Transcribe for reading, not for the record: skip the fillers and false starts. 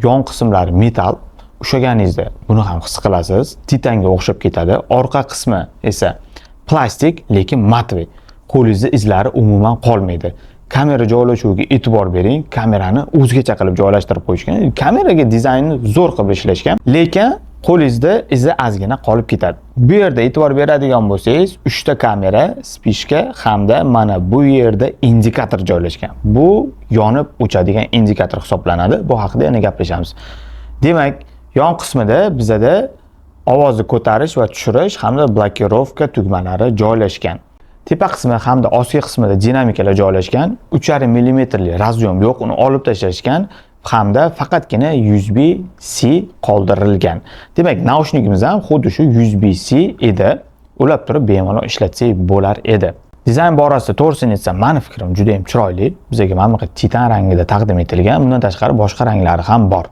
yon qismlari metal. Ushlaganingizda buni ham his qilasiz. Titanga o'xshab ketadi. Orqa qismi esa plastik, lekin matviy. Qo'lingizda izlari umuman qolmaydi. Kamera joylashuviga e'tibor bering. Kamerani o'zgacha qilib joylashtirib qo'yishgan. Kameraga dizaynni zo'r qilib ishlashgan, lekin qo'lingizda izi ozgina qolib ketadi. Bu yerda e'tibor beradigan bo'lsangiz, 3 ta kamera, spishka hamda mana bu yerda indikator joylashgan. Bu yonib o'chadigan indikator hisoblanadi. Bu haqida yana gaplashamiz. Demak, yon qismida bizada ovozni ko'tarish va tushirish hamda blokirovka tugmalari joylashgan. Tepa qismi hamda ostki qismida dinamikalar joylashgan. 3,5 mm razyom yo'q, uni olib tashlashgan hamda faqatgina USB-C qoldirilgan. Demak, naushnikimiz ham xuddi shu USB-C edi. Ulab turib bemalol ishlatsak bo'lar edi. Dizayn borasida to'g'risini aytsam, meni fikrim juda ham chiroyli. Bizga mana bu titan rangida taqdim etilgan. Bundan tashqari boshqa ranglari ham bor.